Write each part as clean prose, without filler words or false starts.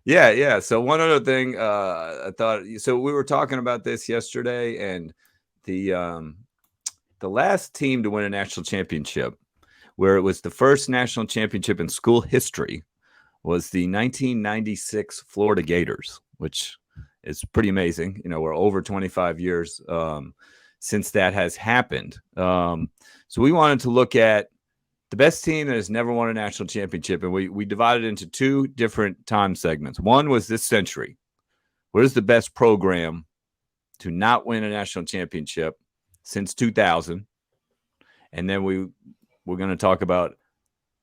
Yeah, yeah. So one other thing, I thought. So we were talking about this yesterday, and the um, the last team to win a national championship, where it was the first national championship in school history, was the 1996 Florida Gators, which is pretty amazing. We're over 25 years since that has happened. So we wanted to look at the best team that has never won a national championship, and we divided into two different time segments. One was this century. What is the best program to not win a national championship since 2000? And then we're going to talk about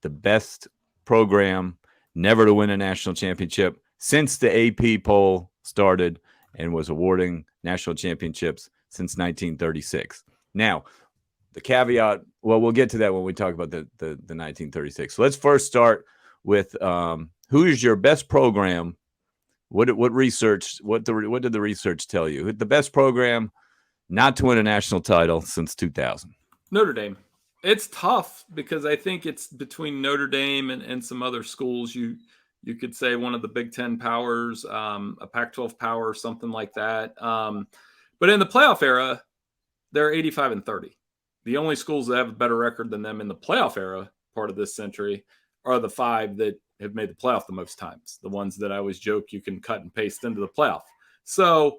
the best program never to win a national championship since the AP poll started and was awarding national championships since 1936. Now, the caveat, well, we'll get to that when we talk about the 1936. So let's first start with who is your best program? What research? What did the research tell you? The best program not to win a national title since 2000. Notre Dame. It's tough because I think it's between Notre Dame and some other schools. You could say one of the Big Ten powers, a Pac-12 power, something like that. But in the playoff era, they're 85-30. The only schools that have a better record than them in the playoff era part of this century are the five that have made the playoff the most times. The ones that I always joke you can cut and paste into the playoff. So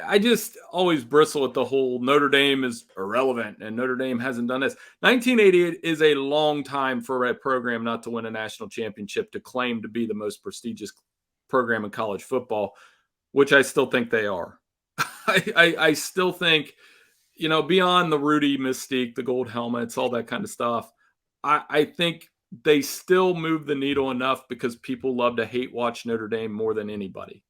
I just always bristle at the whole Notre Dame is irrelevant and Notre Dame hasn't done this. 1988 is a long time for a program not to win a national championship to claim to be the most prestigious program in college football, which I still think they are. I still think, beyond the Rudy mystique, the gold helmets, all that kind of stuff, I think they still move the needle enough because people love to hate watch Notre Dame more than anybody.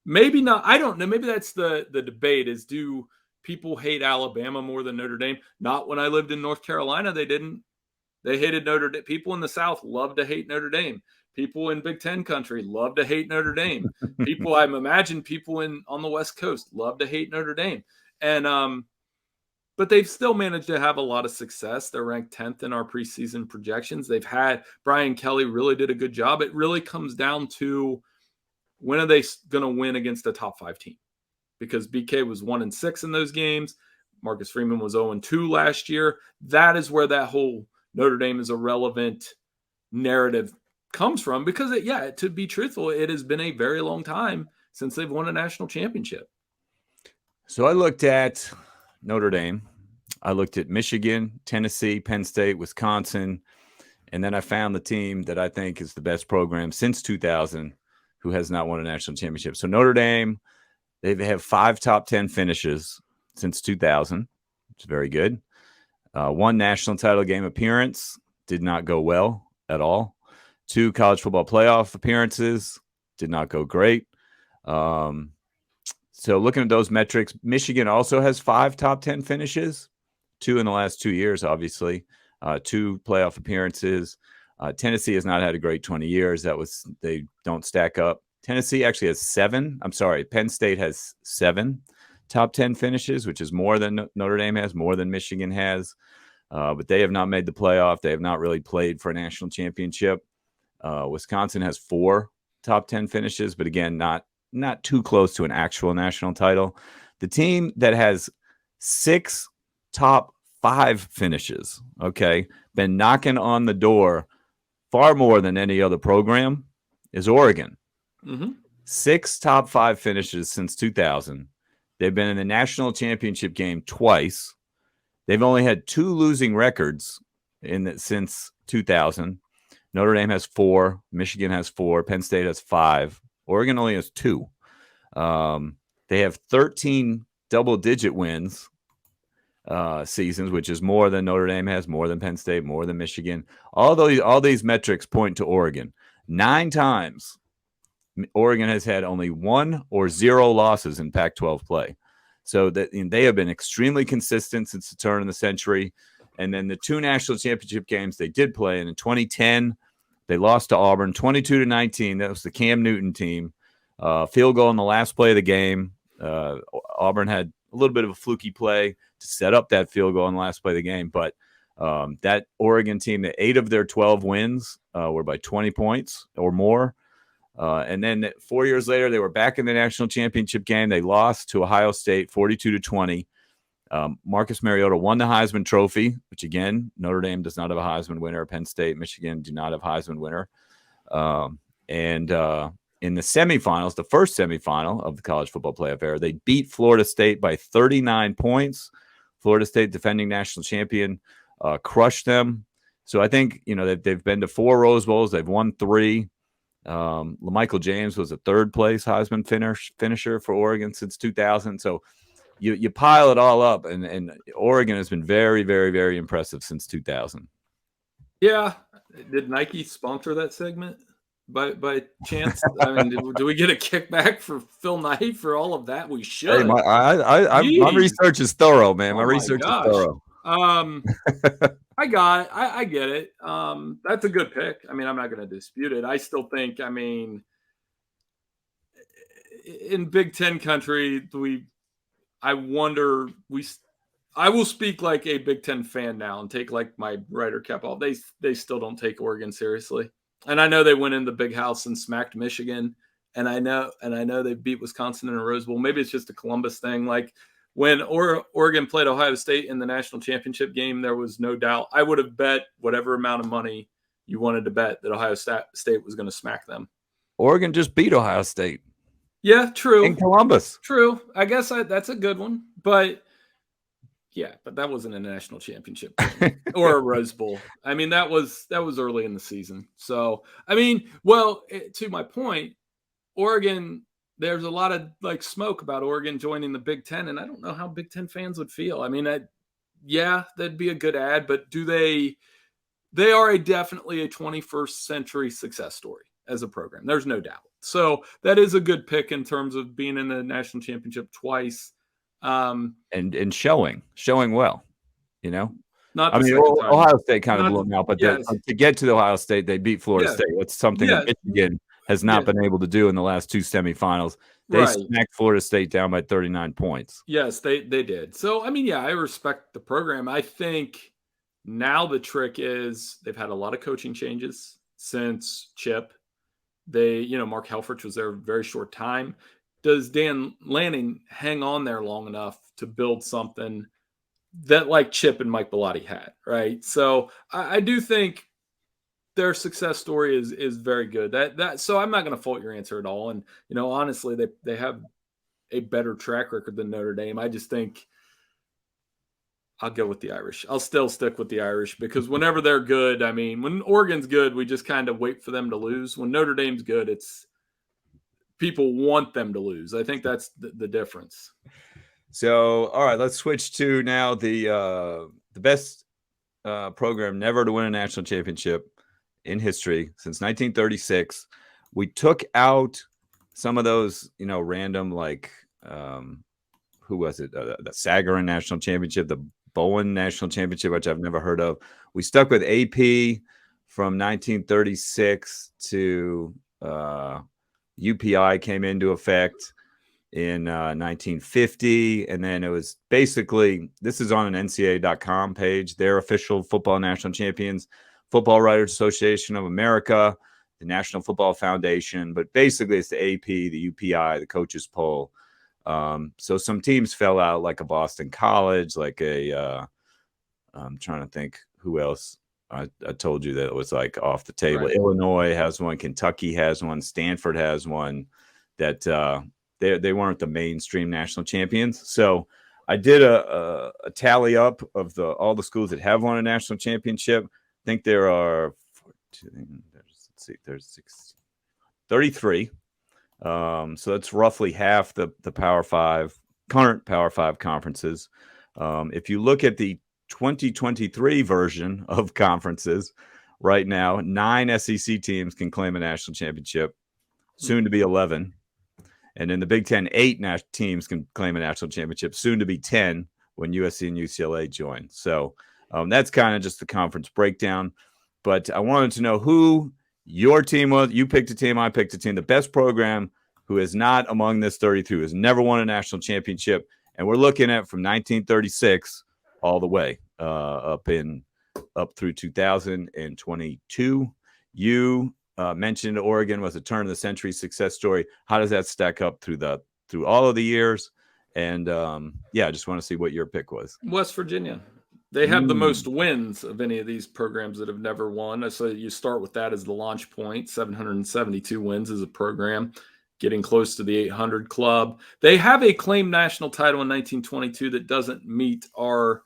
Maybe not. I don't know. Maybe that's the debate is, do people hate Alabama more than Notre Dame? Not when I lived in North Carolina. They didn't. They hated Notre Dame. People in the South love to hate Notre Dame. People in Big Ten country love to hate Notre Dame. People, I imagine people on the West Coast love to hate Notre Dame. And but they've still managed to have a lot of success. They're ranked 10th in our preseason projections. They've had Brian Kelly really did a good job. It really comes down to, when are they going to win against a top 5 team? Because BK was 1-6 in those games. Marcus Freeman was 0-2 last year. That is where that whole Notre Dame is a relevant narrative comes from. Because, to be truthful, it has been a very long time since they've won a national championship. So I looked at Notre Dame. I looked at Michigan, Tennessee, Penn State, Wisconsin, and then I found the team that I think is the best program since 2000 who has not won a national championship. So Notre Dame, they have 5 top 10 finishes since 2000. It's very good. One national title game appearance, did not go well at all. 2 college football playoff appearances, did not go great. So looking at those metrics, Michigan also has 5 top 10 finishes, 2 in the last 2 years, obviously, 2 playoff appearances. Tennessee has not had a great 20 years. They don't stack up. Tennessee actually has 7. I'm sorry, Penn State has 7 top 10 finishes, which is more than Notre Dame has, more than Michigan has. But they have not made the playoff. They have not really played for a national championship. Wisconsin has 4 top 10 finishes, but again, not too close to an actual national title. The team that has 6 top 5 finishes, okay, been knocking on the door far more than any other program, is Oregon. Mm-hmm. 6 top 5 finishes since 2000. They've been in the national championship game twice. They've only had 2 losing records since 2000. Notre Dame has 4. Michigan has 4. Penn State has 5. Oregon only has 2. They have 13 double-digit wins seasons, which is more than Notre Dame has, more than Penn State, more than Michigan. All these metrics point to Oregon. 9 times, Oregon has had only 1 or 0 losses in Pac-12 play. So that they have been extremely consistent since the turn of the century. And then the 2 national championship games they did play, and in 2010, they lost to Auburn 22-19. That was the Cam Newton team. Field goal in the last play of the game. Auburn had a little bit of a fluky play to set up that field goal in the last play of the game. But that Oregon team, the 8 of their 12 wins were by 20 points or more. And then 4 years later, they were back in the national championship game. They lost to Ohio State 42-20. Marcus Mariota won the Heisman Trophy, which, again, Notre Dame does not have a Heisman winner. Penn State, Michigan do not have Heisman winner. And in the semifinals, the first semifinal of the college football playoff era, they beat Florida State by 39 points. Florida State, defending national champion, crushed them. So I think, they've been to 4 Rose Bowls. They've won 3. LaMichael James was a third-place Heisman finisher for Oregon since 2000. So you pile it all up, and Oregon has been very, very, very impressive since 2000. Yeah. Did Nike sponsor that segment by chance? I mean, do we get a kickback for Phil Knight for all of that? We should. Hey, my research is thorough, man. My research is thorough. I get it. That's a good pick. I mean, I'm not going to dispute it. I still think, in Big Ten country, I will speak like a Big Ten fan now and take like my Ryder cap off. They still don't take Oregon seriously. And I know they went in the big house and smacked Michigan. And I know they beat Wisconsin in a Rose Bowl. Maybe it's just a Columbus thing. Like when Oregon played Ohio State in the national championship game, there was no doubt. I would have bet whatever amount of money you wanted to bet that Ohio State was going to smack them. Oregon just beat Ohio State. Yeah, true. In Columbus. True. I guess that's a good one. But yeah, but that wasn't a national championship game or a Rose Bowl. I mean, that was early in the season. So, to my point, Oregon, there's a lot of like smoke about Oregon joining the Big Ten, and I don't know how Big Ten fans would feel. I mean, that'd be a good ad, but they are definitely a 21st century success story as a program. There's no doubt. So that is a good pick in terms of being in the national championship twice. And showing well, Not Ohio State kind of blew them out, but to get to the Ohio State, they beat Florida State. That's something that Michigan has not been able to do in the last 2 semifinals. They smacked Florida State down by 39 points. Yes, they did. So, I respect the program. I think now the trick is they've had a lot of coaching changes since Chip. Mark Helfrich was there a very short time. Does Dan Lanning hang on there long enough to build something that like Chip and Mike Bellotti had, right? So I do think their success story is very good. So I'm not going to fault your answer at all. And, honestly, they have a better track record than Notre Dame. I just think I'll go with the Irish. I'll still stick with the Irish because whenever they're good, when Oregon's good, we just kind of wait for them to lose. When Notre Dame's good, it's people want them to lose. I think that's the difference. So, all right, let's switch to now the best program never to win a national championship in history since 1936. We took out some of those, random like who was it? The Sagarin National Championship, the Bowen National Championship, which I've never heard of. We stuck with AP from 1936 to UPI came into effect in 1950. And then it was basically, this is on an NCAA.com page, their official football national champions, Football Writers Association of America, the National Football Foundation. But basically it's the AP, the UPI, the coaches poll. So some teams fell out like a Boston College, like I'm trying to think who else. I told you that it was like off the table. Right. Illinois has one. Kentucky has one. Stanford has one. That they weren't the mainstream national champions. So I did a tally up of all the schools that have won a national championship. I think there are 33. So that's roughly half the Power Five, current Power Five conferences. If you look at the 2023 version of conferences right now, 9 SEC teams can claim a national championship, soon to be 11. And in the Big Ten, 8 teams can claim a national championship, soon to be 10 when USC and UCLA join. So that's kind of just the conference breakdown. But I wanted to know who your team was. You picked a team, I picked a team. The best program who is not among this 32, who has never won a national championship. And we're looking at from 1936 all the way up through 2022. You mentioned Oregon was a turn of the century success story. How does that stack up through all of the years? And I just want to see what your pick was. West Virginia. They have the most wins of any of these programs that have never won. So you start with that as the launch point. 772 wins as a program, getting close to the 800 club. They have a claimed national title in 1922 that doesn't meet our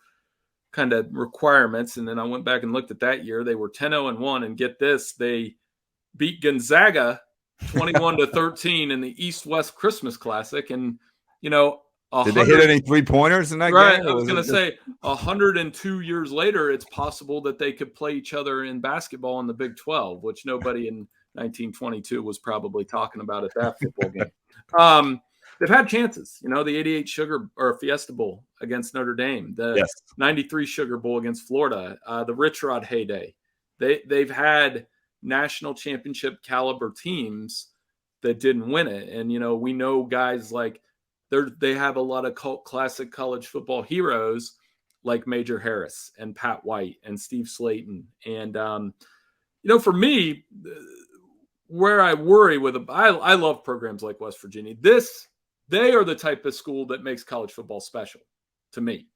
kind of requirements. And then I went back and looked at that year. They were 10-0-1, and get this, they beat Gonzaga 21-13 in the East-West Christmas Classic. And, did they hit any 3-pointers in that game? Right. I was going to say 102 years later, it's possible that they could play each other in basketball in the Big 12, which nobody in 1922 was probably talking about at that football game. They've had chances, the 88 Sugar or Fiesta Bowl against Notre Dame, the 93 Sugar Bowl against Florida, the Rich Rod heyday. They've had national championship caliber teams that didn't win it. And, we know guys like they have a lot of classic college football heroes like Major Harris and Pat White and Steve Slayton. And, for me, where I worry I love programs like West Virginia. They are the type of school that makes college football special to me.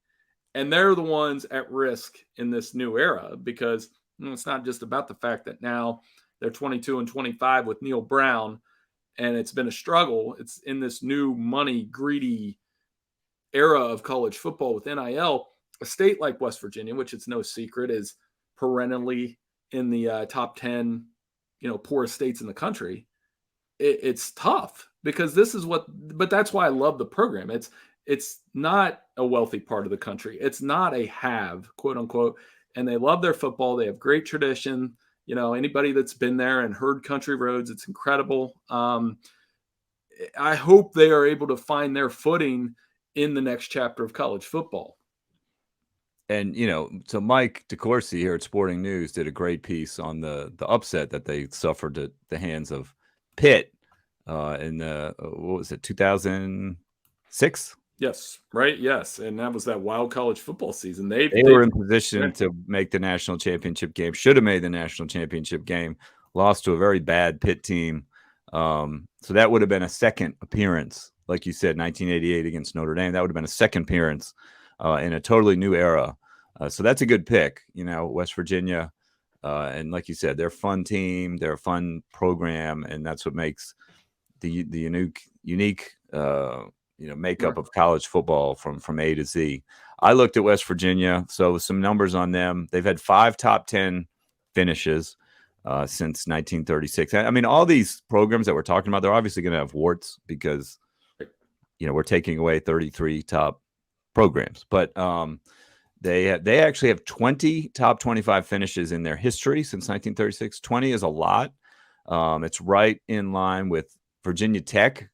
And they're the ones at risk in this new era because it's not just about the fact that now they're 22-25 with Neil Brown, and it's been a struggle. It's in this new money greedy era of college football with NIL. A state like West Virginia, which it's no secret is perennially in the top 10, poorest states in the country. It's tough because but that's why I love the program. It's not a wealthy part of the country. It's not a have, quote unquote, and they love their football. They have great tradition. Anybody that's been there and heard Country Roads, it's incredible. I hope they are able to find their footing in the next chapter of college football. And, so Mike DeCourcy here at Sporting News did a great piece on the upset that they suffered at the hands of Pitt in what was it, 2006? Yes, right. Yes. And that was that wild college football season. They were in position to make the national championship game, should have made the national championship game, lost to a very bad Pitt team. So that would have been a second appearance, like you said, 1988 against Notre Dame. That would have been a second appearance in a totally new era. So that's a good pick, West Virginia. And like you said, they're a fun team. They're a fun program. And that's what makes the unique makeup of college football from A to Z. I looked at West Virginia, so some numbers on them. They've had 5 top 10 finishes since 1936. I mean, all these programs that we're talking about, they're obviously going to have warts because, we're taking away 33 top programs. But they actually have 20 top 25 finishes in their history since 1936. 20 is a lot. It's right in line with Virginia Tech,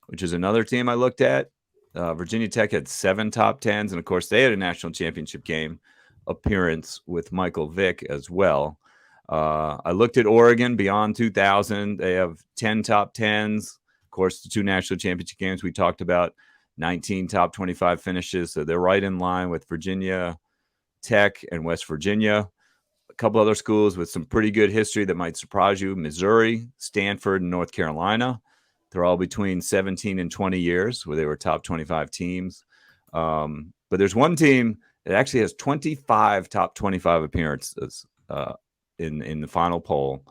which is another team I looked at. Virginia Tech had 7 top 10s, and of course they had a national championship game appearance with Michael Vick as well. I looked at Oregon beyond 2000. They have 10 top 10s. Of course, the 2 national championship games we talked about, 19 top 25 finishes. So they're right in line with Virginia Tech and West Virginia. A couple other schools with some pretty good history that might surprise you: Missouri, Stanford, and North Carolina. They're all between 17 and 20 years where they were top 25 teams. But there's one team that actually has 25 top 25 appearances in the final poll,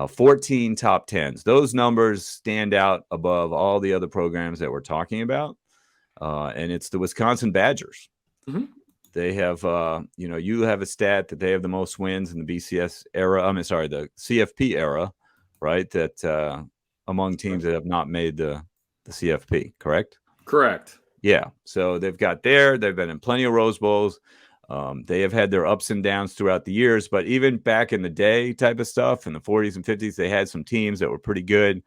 14 top 10s. Those numbers stand out above all the other programs that we're talking about. And it's the Wisconsin Badgers. Mm-hmm. They have, you have a stat that they have the most wins in the BCS era. The CFP era, right? That among teams that have not made the CFP, correct? Correct. Yeah. So they've been in plenty of Rose Bowls. They have had their ups and downs throughout the years, but even back in the day type of stuff in the 40s and 50s, they had some teams that were pretty good.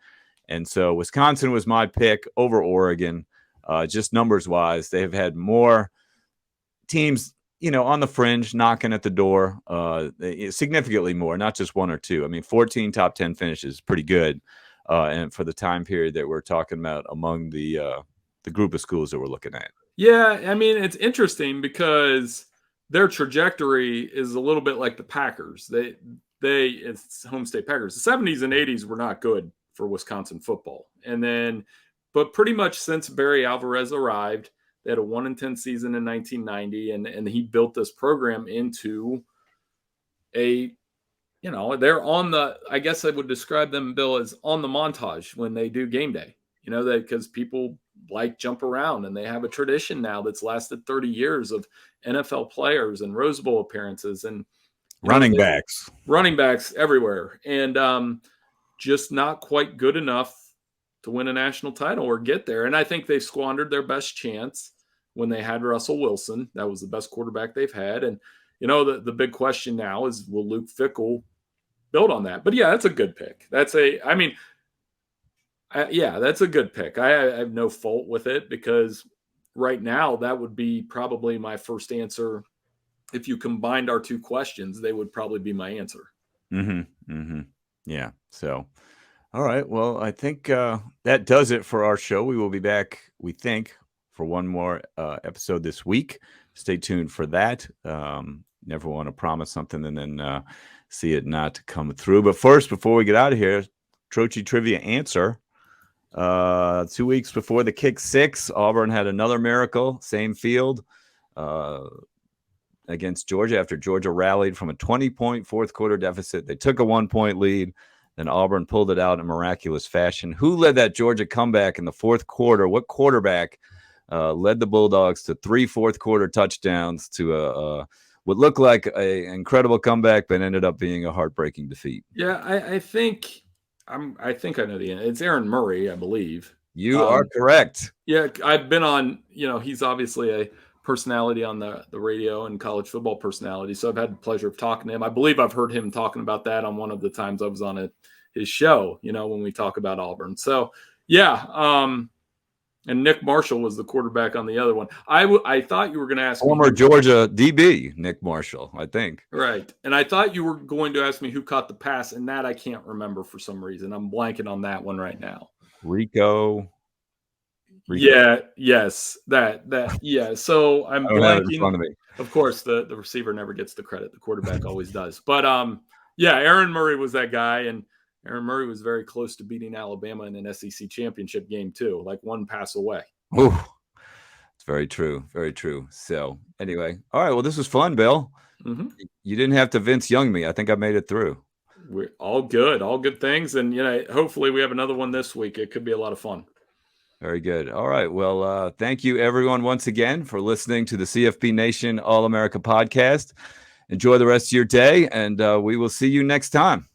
And so Wisconsin was my pick over Oregon. Just numbers wise, they've had more teams, on the fringe knocking at the door, significantly more, not just 1 or 2. I mean, 14 top 10 finishes is pretty good. And for the time period that we're talking about among the group of schools that we're looking at. Yeah. I mean, it's interesting because their trajectory is a little bit like the Packers. it's home state Packers. The 70s and 80s were not good for Wisconsin football. And then, but pretty much since Barry Alvarez arrived, they had a 1-10 season in 1990, and he built this program into a, they're on the, I guess I would describe them, Bill, as on the montage when they do game day, that because people like jump around, and they have a tradition now that's lasted 30 years of NFL players and Rose Bowl appearances and running backs everywhere. And just not quite good enough to win a national title or get there. And I think they squandered their best chance when they had Russell Wilson. That was the best quarterback they've had. And, the big question now is, will Luke Fickell build on that? But yeah, that's a good pick. That's a good pick. I have no fault with it, because right now that would be probably my first answer. If you combined our two questions, they would probably be my answer. Mm-hmm. Mm-hmm. Yeah. So, all right. Well, I think that does it for our show. We will be back, we think, for one more episode this week. Stay tuned for that. Never want to promise something and then see it not come through. But first, before we get out of here, Troche Trivia answer. 2 weeks before the kick six, Auburn had another miracle, same field, against Georgia after Georgia rallied from a 20-point fourth quarter deficit. They took a 1-point lead. Then Auburn pulled it out in miraculous fashion. Who led that Georgia comeback in the fourth quarter? What quarterback led the Bulldogs to 3 fourth-quarter touchdowns to what looked like an incredible comeback, but ended up being a heartbreaking defeat? Yeah, I think I know the answer. It's Aaron Murray, I believe. You are correct. Yeah, I've been on, he's obviously a personality on the radio and college football personality. So I've had the pleasure of talking to him. I believe I've heard him talking about that on one of the times I was on his show, when we talk about Auburn. So, yeah. And Nick Marshall was the quarterback on the other one. I thought you were going to ask former Georgia DB, Nick Marshall, I think. Right. And I thought you were going to ask me who caught the pass, and that I can't remember for some reason. I'm blanking on that one right now. Rico. Yeah. Yes. That. Yeah. So I'm blanking. In front of me. Of course, the receiver never gets the credit. The quarterback always does. But yeah, Aaron Murray was that guy, and Aaron Murray was very close to beating Alabama in an SEC championship game too, like one pass away. Ooh, it's very true. Very true. So anyway, all right. Well, this was fun, Bill. Mm-hmm. You didn't have to Vince Young me. I think I made it through. We're all good things. And, hopefully we have another one this week. It could be a lot of fun. Very good. All right. Well, thank you everyone once again for listening to the CFB Nation All-America podcast. Enjoy the rest of your day, and we will see you next time.